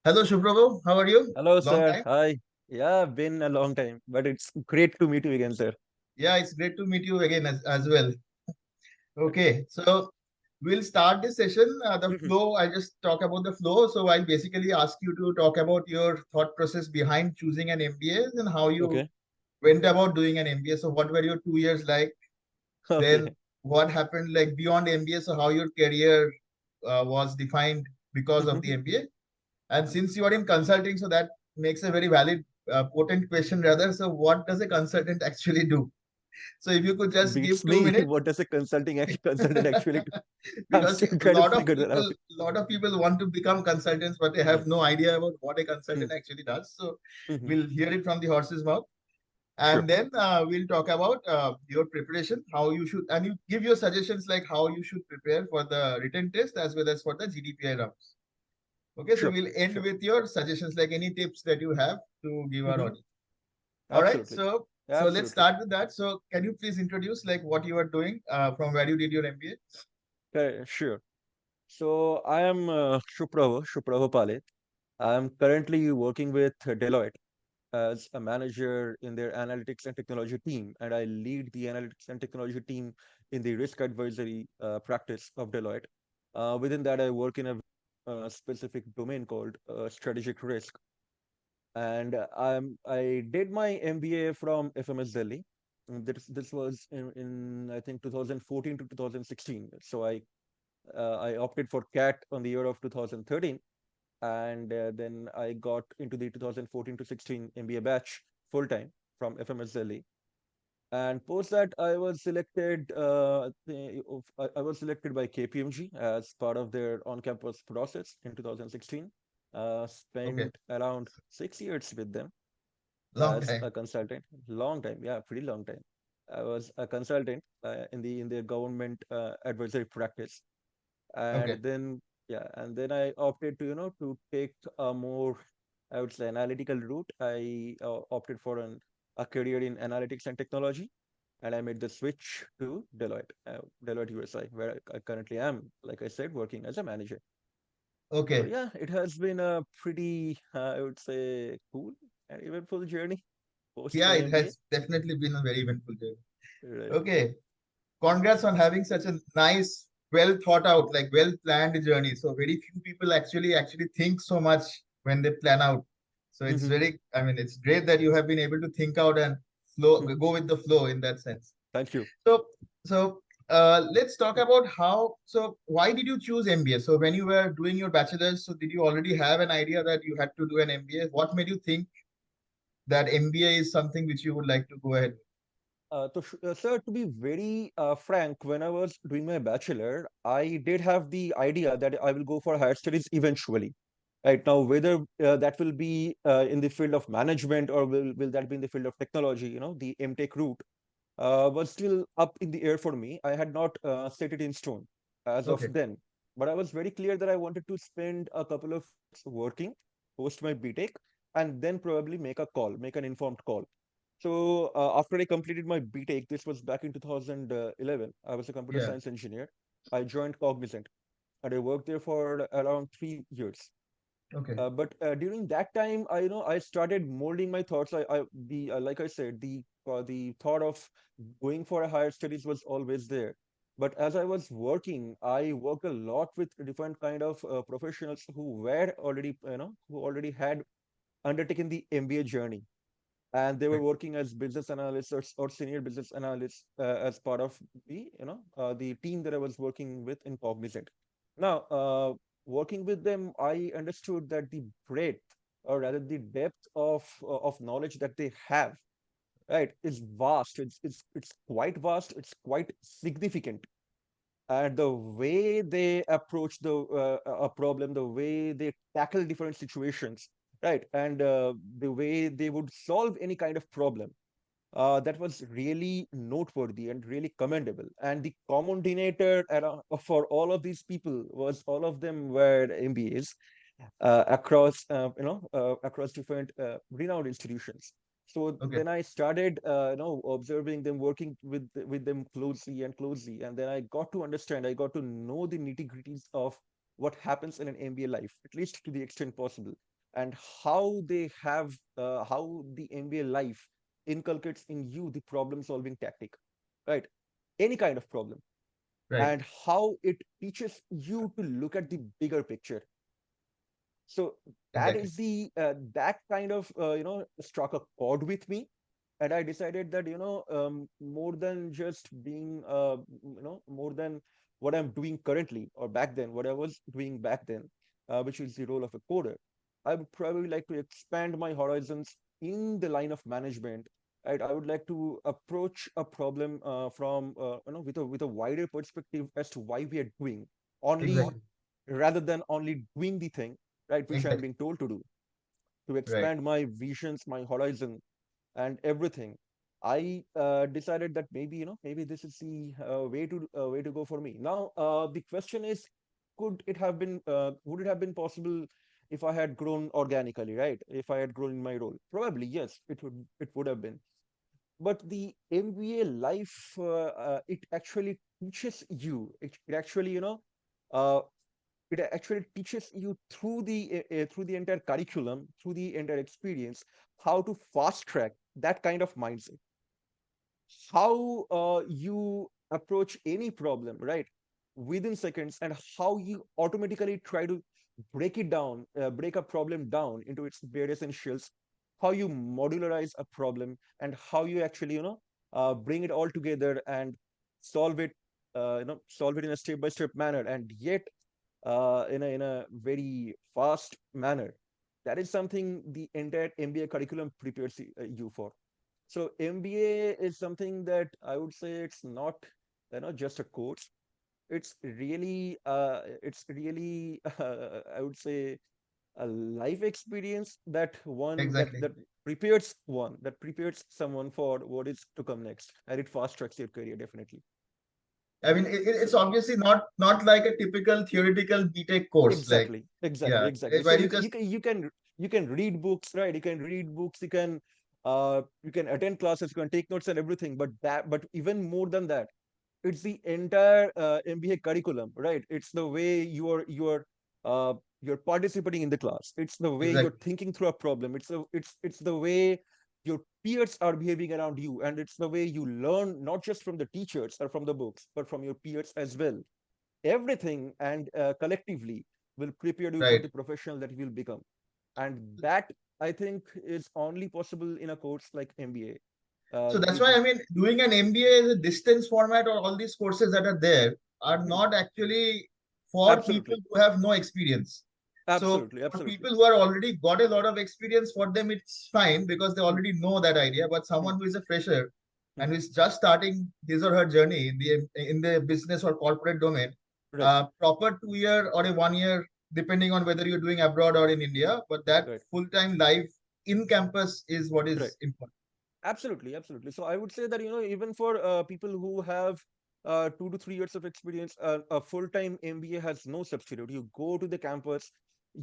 Hello, Supravo. How are you? Hello, Long sir. time. Hi. Yeah, been a long time, but it's great to meet you again, sir. Yeah, it's great to meet you again as well. Okay, so we'll start this session. The flow, I just talk about the flow. So I basically ask you to talk about your thought process behind choosing an MBA and how you Okay. went about doing an MBA. So what were your 2 years like? Then Okay. what happened like beyond MBA? So how your career was defined because of the MBA? And since you are in consulting, so that makes a very valid, potent question rather. So, what does a consultant actually do? So, if you could just give Beats two me. minutes, What does a consultant actually do? I'm because still a trying to lot of figure that people, out. lot of people want to become consultants, but they have no idea about what a Hmm. consultant actually does. So, Mhm. we'll hear it from the horse's mouth, Sure. and then we'll talk about your preparation, how you should, and you give your suggestions like how you should prepare for the written test as well as for the GDPI rounds. Okay, so Sure. we'll end Sure. with your suggestions, like any tips that you have to give our Hmm. audience. All right, Absolutely. so let's Absolutely. start with that. So can you please introduce like what you are doing from where you did your MBA? Okay, sure. So I am Supravo Palit. I'm currently working with Deloitte as a manager in their analytics and technology team, and I lead the analytics and technology team in the risk advisory practice of Deloitte. Within that, I work in a specific domain called strategic risk, and I did my MBA from FMS Delhi. This was in I think 2014 to 2016. So I opted for CAT on the year of 2013, and then I got into the 2014 to 16 MBA batch full time from FMS Delhi. And post that, I was selected. I was selected by KPMG as part of their on-campus process in 2016. Okay, Spent around 6 years with them long as time. a consultant. Long time, yeah, pretty long time. I was a consultant in the government advisory practice, Okay, and then yeah, and then I opted to to take a more, I would say, analytical route. I opted for a career in analytics and technology, and I made the switch to Deloitte USI, where I currently am, like I said, working as a manager. So okay. yeah, it has been a pretty, I would say, cool and eventful journey post Yeah, my it MBA. has definitely been a very eventful journey. Right. Okay, congrats on having such a nice, well thought out, like well planned journey. So very few people actually think so much when they plan out. So it's very, I mean, it's great that you have been able to think out and flow, go with the flow in that sense. Thank you. So, so let's talk about how. So, why did you choose MBA? So, when you were doing your bachelor's, so did you already have an idea that you had to do an MBA? What made you think that MBA is something which you would like to go ahead Sir, to be very frank, when I was doing my bachelor, I did have the idea that I will go for higher studies eventually. Right now, whether that will be in the field of management or will that be in the field of technology, the MTech route was still up in the air for me. I had not set it in stone as with? of Okay, then, but I was very clear that I wanted to spend a couple of years working post my BTech and then probably make a call, make an informed call. So after I completed my BTech, this was back in 2011. I was a computer yeah, science engineer. I joined Cognizant and I worked there for around 3 years. okay, But during that time, I started molding my thoughts. Like I said, the thought of going for a higher studies was always there. But as I was working, I worked a lot with different kind of professionals who were already, who already had undertaken the MBA journey, and they were right, working as business analysts or senior business analysts as part of the team that I was working with in Cognizant. Now, working with them, I understood that the breadth, or rather the depth of knowledge that they have, right, is vast. It's quite vast. It's quite significant, and the way they approach a problem, the way they tackle different situations, right, and the way they would solve any kind of problem, that was really noteworthy and really commendable. And the common denominator for all of these people was all of them were MBAs across different renowned institutions. So okay, then I started, observing them, working with them closely and closely, and then I got to understand, I got to know the nitty gritties of what happens in an MBA life, at least to the extent possible. and how the MBA life inculcates in you the problem solving tactic, right? Any kind of problem, Right. and how it teaches you to look at the bigger picture. So that Exactly. is that kind of struck a chord with me, and I decided that more than just being more than what I'm doing currently or back then, what I was doing back then, which is the role of a coder, I would probably like to expand my horizons in the line of management. Right, I would like to approach a problem from with a wider perspective as to why we are doing only Exactly. rather than only doing the thing, right, which I'm Exactly. being told to do, to Right. expand my visions, my horizon, and everything. I decided that maybe this is the way to go for me. Now, the question is, would it have been possible if I had grown organically, right? If I had grown in my role, probably yes, it would have been. But the MBA life, it actually teaches you. It actually uh, it actually teaches you through the entire curriculum, through the entire experience, how to fast track that kind of mindset, how you approach any problem, right, within seconds, and how you automatically try to break a problem down into its bare essentials, how you modularize a problem, and how you actually bring it all together and solve it solve it in a step by step manner, and yet in a very fast manner. That is something the entire MBA curriculum prepares you for. So MBA is something that I would say it's not just a course. It's really I would say a life experience that one that Exactly. that prepares someone for what is to come next, and it fast tracks your career definitely. I mean, So it's obviously not like a typical theoretical BTech course. Like, exactly, exactly, yeah, exactly. So where you you c- just you can you can you can read books, right? You can read books. You can attend classes. You can take notes and everything. But even more than that, it's the entire MBA curriculum, right? It's the way you're participating in the class. It's the way you're exactly thinking through a problem. It's the way your peers are behaving around you, and it's the way you learn not just from the teachers or from the books, but from your peers as well. Everything and collectively will prepare you for right. the professional that you will become, and that I think is only possible in a course like MBA. So that's The why the I mean, doing an MBA as a distance format or all these courses that are there are Hmm, not actually for people absolutely, who have no experience. So absolutely, for absolutely. people who are already got a lot of experience, for them it's fine because they Hmm, already know that idea. But hmm, someone who is a fresher and hmm. who is just starting his or her journey in the business or corporate domain, Right, proper 2 year or a 1 year, depending on whether you're doing abroad or in India, but that right, full-time life in campus is what right. is important. Absolutely, absolutely. So I would say that even for people who have 2 to 3 years of experience, a full-time MBA has no substitute. You go to the campus,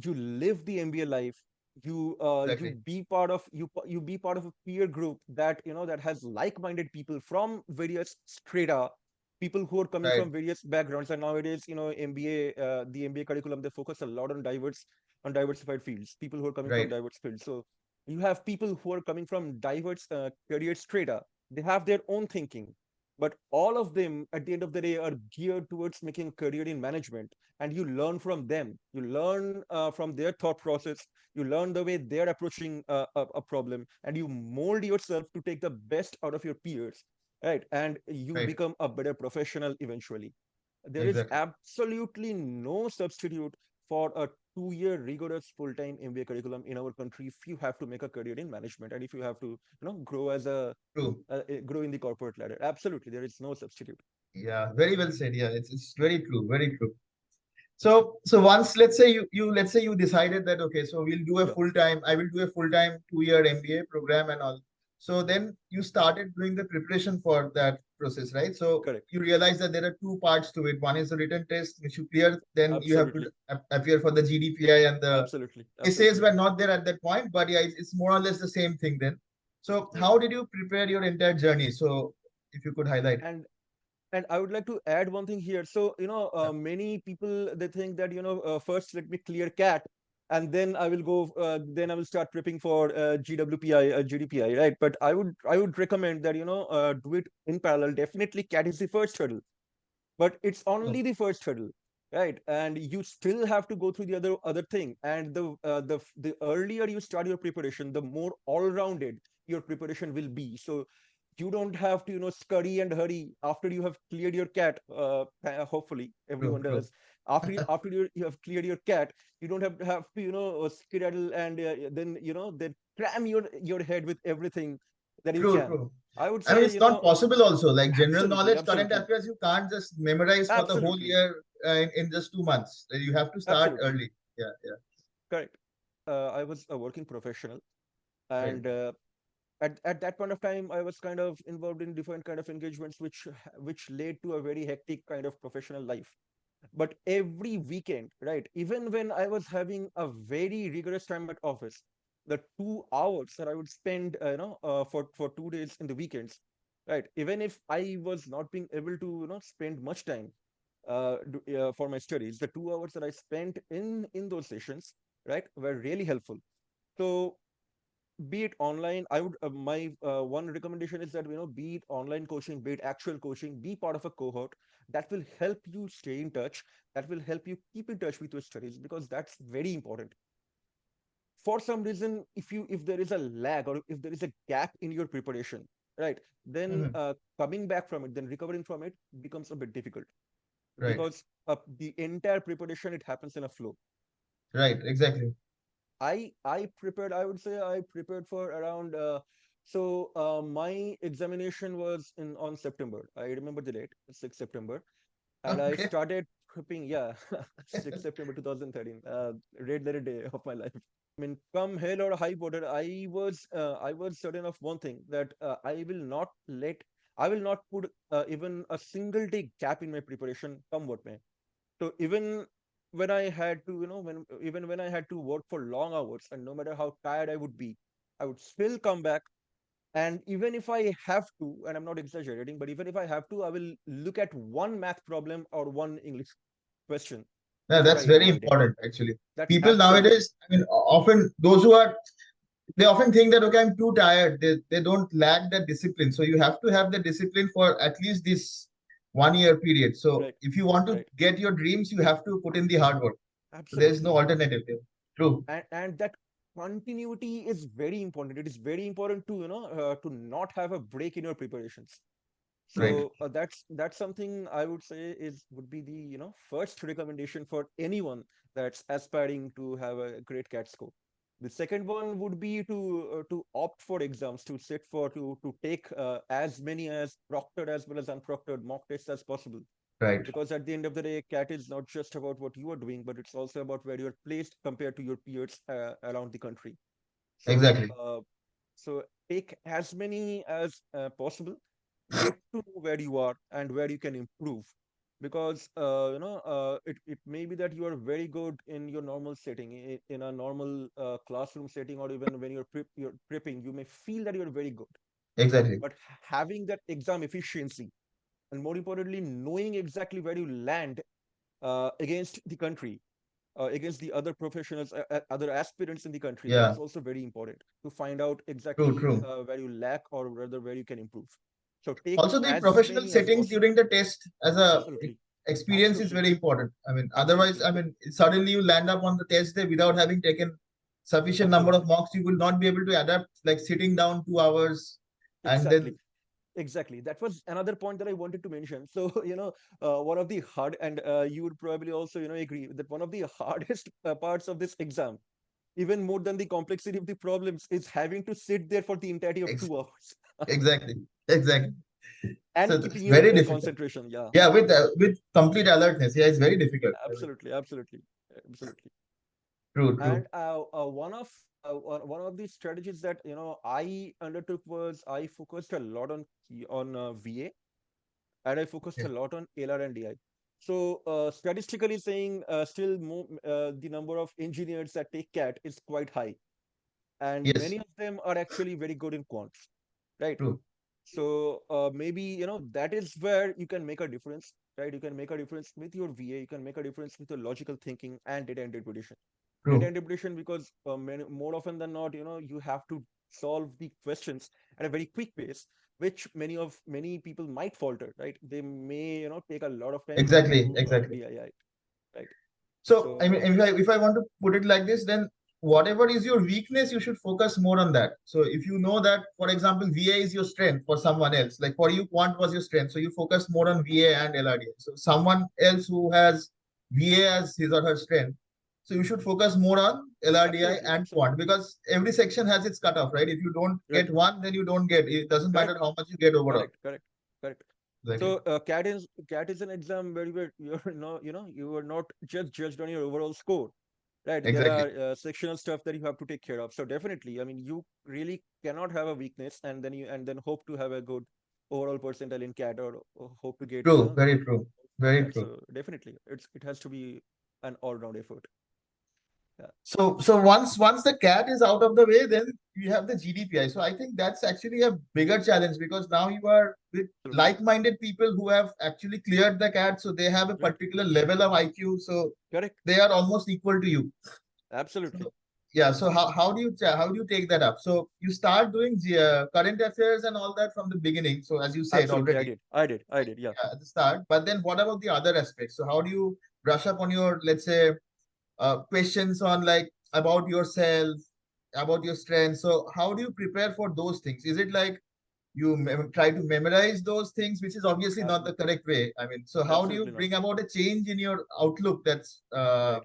you live the MBA life, you Exactly. be part of you be part of a peer group that that has like-minded people from various strata, people who are coming Right. from various backgrounds. And nowadays, MBA, the MBA curriculum, they focus a lot on diversified fields, people who are coming from Right. diverse fields. So you have people who are coming from diverse career strata. They have their own thinking, but all of them at the end of the day are geared towards making a career in management. And you learn from them, you learn from their thought process, you learn the way they're approaching a problem, and you mold yourself to take the best out of your peers, right? And you Right. become a better professional eventually. There is Exactly. absolutely no substitute for a 2 year rigorous full-time MBA curriculum in our country if you have to make a career in management, and if you have to grow as True. grow in the corporate ladder. Absolutely, there is no substitute. Yeah. Very well said. Yeah. It's very true. Very true. So once let's say you decided that okay, so we'll do a Sure, full time. I will do a full time 2 year MBA program and all. So then you started doing the preparation for that process, right? So correct. you realize that there are two parts to it. One is the written test, which you clear. Then you have to Absolutely, appear for the GDPI, and the absolutely, essays absolutely. were not there at that point. But yeah, it's more or less the same thing then. So Right. how did you prepare your entire journey? So if you could highlight. And I would like to add one thing here. So Yeah. many people, they think that first let me clear cat, and then I will go. Then I will start prepping for GWPI, GDPI, right? But I would recommend that do it in parallel. Definitely, CAT is the first hurdle, but it's Oh, only the first hurdle, right? And you still have to go through the other thing. And the earlier you start your preparation, the more all-rounded your preparation will be. So you don't have to scurry and hurry after you have cleared your cat. Hopefully true, everyone true. does. After you have cleared your cat, you don't have to skedaddle and then cram your head with everything that you True, can. true. I would I mean, say, it's not possible also. Like general absolutely, knowledge, current absolutely, affairs, you can't just memorize for the whole absolutely, year in just 2 months. You have to start absolutely. early. Yeah, yeah. Correct. I was a working professional, Right. and at that point of time, I was kind of involved in different kind of engagements, which led to a very hectic kind of professional life. But every weekend, right, even when I was having a very rigorous time at office, the 2 hours that I would spend, for 2 days in the weekends, right, even if I was not being able to, spend much time for my studies, the 2 hours that I spent in those sessions, right, were really helpful. So be it online, I would my one recommendation is that be it online coaching, be it actual coaching, be part of a cohort that will help you stay in touch, that will help you keep in touch with your studies, because that's very important. For some reason, if there is a lag, or if there is a gap in your preparation, right, then Mhm. coming back from it, then recovering from it becomes a bit difficult, Right, because the entire preparation, it happens in a flow. right, exactly. I prepared, I would say I prepared for around my examination was in on September. I remember the date, 6 September. And I Okay. started prepping, yeah, 6 September 2013, red letter day of my life. I mean, come hell or high water, I was certain of one thing, that I will not put even a single day gap in my preparation, come what may. So even when I had to, even when I had to work for long hours, and no matter how tired I would be, I would still come back. And even if I have to, and I'm not exaggerating, but even if I have to, I will look at one math problem or one English question Yeah, before I that's very avoid it. important actually. That's People absolutely nowadays, I mean, often those who are, they often think that, okay, I'm too tired. They don't lack that discipline. So you have to have the discipline for at least this 1 year period. So right, if you want to right, get your dreams, you have to put in the hard work. So there's no absolutely. alternative there. True. And that continuity is very important. It is very important to to not have a break in your preparations. Right. So that's something I would say would be the first recommendation for anyone that's aspiring to have a great CAT score. The second one would be to opt for exams, to sit for to take as many as proctored as well as unproctored mock tests as possible. Right. Because at the end of the day, CAT is not just about what you are doing, but it's also about where you're placed compared to your peers around the country. So Exactly. so take as many as possible, get to know where you are and where you can improve, because it may be that you are very good in your normal setting, in a normal classroom setting, or even when you're prepping, you may feel that you're very good. Exactly. But having that exam efficiency, and more importantly, knowing exactly where you land against the country, against the other professionals, other aspirants in the country, that Yeah. is also very important to find out True. exactly True. where you lack, or rather where you can improve. So take Also, the as professional many as settings possible. during the test as a Absolutely, experience is absolutely, very important. I mean, otherwise, absolutely, I mean, suddenly you land up on the test day without having taken sufficient number of absolutely, mocks, you will not be able to adapt, like sitting down 2 hours and exactly. then Exactly. That was another point that I wanted to mention. So, one of the hard, and you would probably also, agree that one of the hardest parts of this exam, even more than the complexity of the problems, is having to sit there for the entirety of ex 2 hours exactly, exactly. So and it's keeping your very difficult. concentration. Yeah, Yeah, with complete alertness. Yeah, it's very difficult. I mean, absolutely, absolutely, absolutely. true, And true. one of the strategies that I undertook was I focused a lot on VA, and I focused a Okay. lot on LR and DI. So statistically saying, still the number of engineers that take CAT is quite high, and Yes, many of them are actually very good in quants, right? true. So maybe that is where you can make a difference, right? You can make a difference with your VA, you can make a difference with your logical thinking and data interpretation. data True. interpretation, because more often than not, you have to solve the questions at a very quick pace, which many people might falter, right? They may take a lot of time to Exactly. do Exactly. DII, right? So, I mean, So if I want to put it like this, then whatever is your weakness, you should focus more on that. So, if you know that, for example, VA is your strength for someone else, like for you, quant was your strength. So, you focus more on VA and LRDI. So, someone else who has VA as his or her strength, so you should focus more on LRDI absolutely, and quant, absolutely, because every section has its cutoff, right? If you don't right, get one, then you don't get. It doesn't matter correct, how much you get overall. correct, correct, correct. Exactly. So CAT is an exam where you're not, you are not just judged on your overall score. Right, there Exactly. are sectional stuff that you have to take care of. So definitely, I mean, you really cannot have a weakness and then hope to have a good overall percentile in CAT, or hope to get True. Very good true. from Very CAT. true. So definitely, it has to be an all-round effort. Yeah, So once the cat is out of the way, then you have the GDPI. So I think that's actually a bigger challenge, because now you are with absolutely, like-minded people who have actually cleared the cat. So they have a right, particular level of IQ. So correct, they are almost equal to you. absolutely, So yeah. So how do you take that up? So you start doing current affairs and all that from the beginning. So as you said absolutely. I already, did, I did, I did. Yeah, at the start. But then what about the other aspects? So how do you brush up on your, let's say, questions on like about yourself, about your strengths? So how do you prepare for those things? Is it like you try to memorize those things, which is obviously not the absolutely, correct way? I mean, so how do you absolutely not. bring about a change in your outlook? That's Right.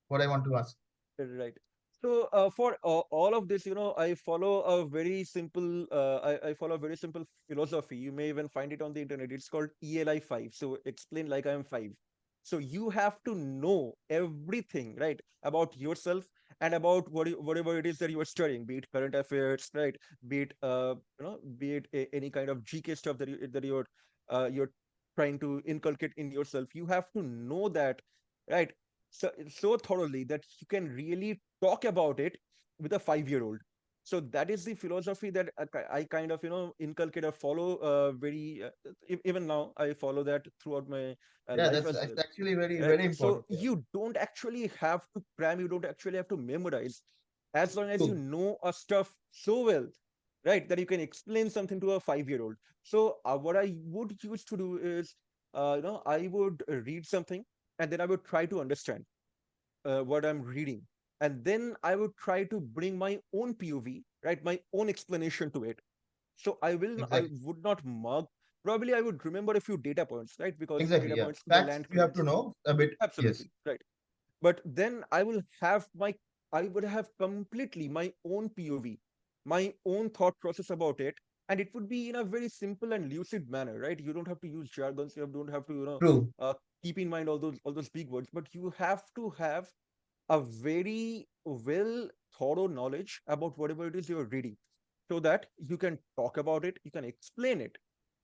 what I want to ask. Right. So for all of this, I follow a very simple. I follow a very simple philosophy. You may even find it on the internet. It's called ELI 5. So explain like I am five. So you have to know everything, right, about yourself and about whatever it is that you are studying, be it current affairs, right, be it be it any kind of GK stuff that you're trying to inculcate in yourself. You have to know that, right, so thoroughly that you can really talk about it with a 5-year-old. So that is the philosophy that I kind of inculcate or follow very even now I follow that throughout my Yeah, life that's as that's well, actually very, right? very So important. Yeah. you don't actually have to cram, you don't actually have to memorize, as long as you True. know a stuff so well, right, that you can explain something to a 5-year-old. So what I would use to do is I would read something, and then I would try to understand what I'm reading. And then I would try to bring my own POV, right? My own explanation to it. So I Exactly. would not mark. Probably I would remember a few data points, right? Because Exactly. data Yeah. points, they Facts land you have to credits. know a bit. Yes. Absolutely, right. But then I would have completely my own POV, my own thought process about it. And it would be in a very simple and lucid manner, right? You don't have to use jargons. You don't have to, True. keep in mind all those big words, but you have to have a very well thorough knowledge about whatever it is you're reading, so that you can talk about it, you can explain it,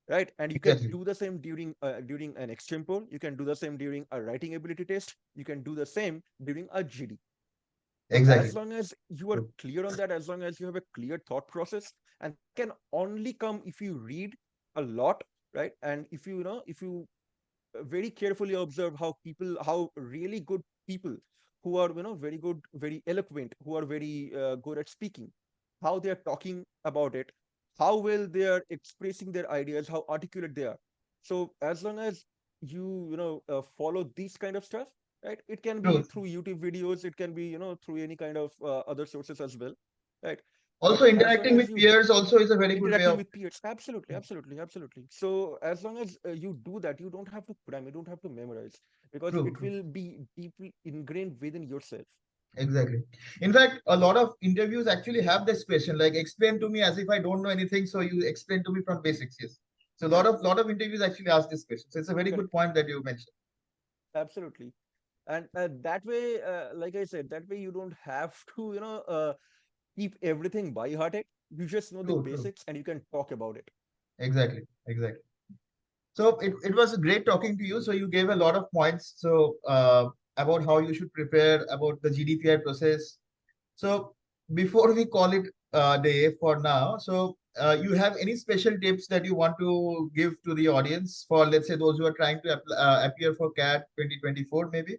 right? And you can Exactly. do the same during an extempore, you can do the same during a writing ability test, you can do the same during a GD. So as Exactly. long as you are True. clear on that, as long as you have a clear thought process, and that can only come if you read a lot, right? And if you very carefully observe how really good people who are very good, very eloquent, who are very good at speaking, how they are talking about it, how well they are expressing their ideas, how articulate they are. So as long as follow these kind of stuff, right, it can be True. through YouTube videos, it can be through any kind of other sources as well, right? Also, But as long interacting as with you peers also is a very good way interacting of. with peers, absolutely, absolutely, absolutely. So as long as you do that, you don't have to cram, you don't have to memorize, because True. it True. will be deeply ingrained within yourself. Exactly. In fact, a lot of interviews actually have this question, like explain to me as if I don't know anything. So you explain to me from basics. Yes. So a lot Right, of lot of interviews actually ask this question. So it's a very good correct, point that you mentioned. absolutely. And that way, like I said, that way you don't have to keep everything by hearted. You just know the True. True. basics and you can talk about it. Exactly. Exactly. So it was great talking to you. So you gave a lot of points. So about how you should prepare, about the GDPI process. So before we call it a day for now, so you have any special tips that you want to give to the audience for, let's say, those who are trying to appear for CAT 2024, maybe?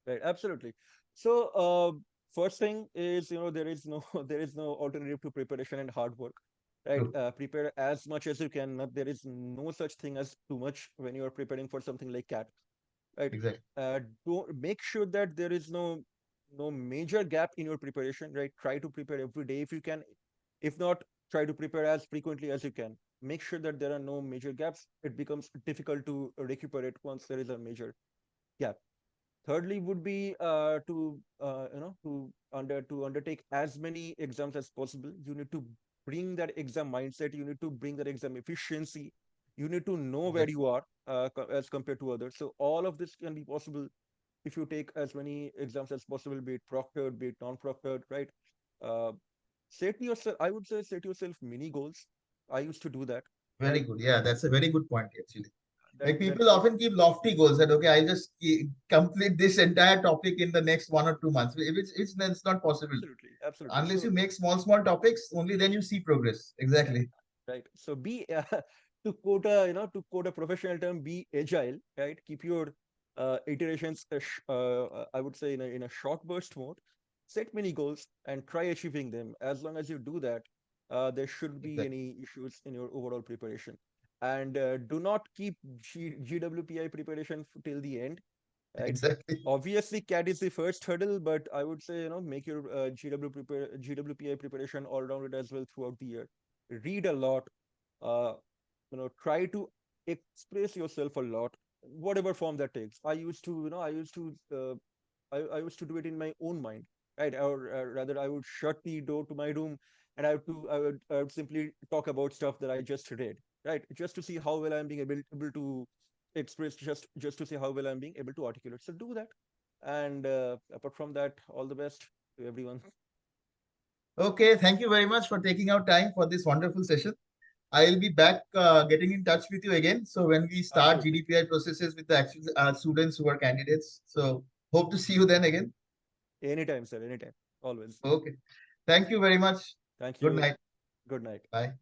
Right, absolutely. So, first thing is, there is no there is no alternative to preparation and hard work, right? True. Prepare as much as you can. There is no such thing as too much when you are preparing for something like CAT, right? Exactly. Don't make sure that there is no major gap in your preparation, right? Try to prepare every day if you can. If not, try to prepare as frequently as you can. Make sure that there are no major gaps. It becomes difficult to recuperate once there is a major gap. Thirdly would be to undertake as many exams as possible. You need to bring that exam mindset. You need to bring that exam efficiency. You need to know where Exactly. you are as compared to others. So all of this can be possible if you take as many exams as possible, be it proctored, be it non-proctored, right? Uh, Set yourself. I would say set yourself mini goals. I used to do that, Very right? good. Yeah, that's a very good point actually. That Like that people that often keep lofty goals that okay, I'll just complete this entire topic in the next 1 or 2 months. If it's not possible absolutely, absolutely. unless So you make small topics. Only then you see progress. Exactly. right. So be to quote a professional term, be agile, right? Keep your iterations, I would say, in a short burst mode. Set mini goals and try achieving them. As long as you do that, there shouldn't be Exactly. any issues in your overall preparation. And do not keep GWPI preparation till the end, right? Exactly. Obviously, CAT is the first hurdle, but I would say, make your GWPI preparation all rounded as well throughout the year. Read a lot, uh, try to express yourself a lot, whatever form that takes. I used to do it in my own mind, right? Or rather, I would shut the door to my room, and I would simply talk about stuff that I just read, right? Just to see how well I'm being able to express, just to see how well I'm being able to articulate. So do that, and apart from that, all the best to everyone. Okay. Thank you very much for taking out time for this wonderful session. I'll be back getting in touch with you again. So when we start Absolutely, GDPI processes with the actual students who are candidates. So hope to see you then again. anytime, sir, anytime, always. Okay. Thank you very much. Thank Good you. night. Good night. Bye.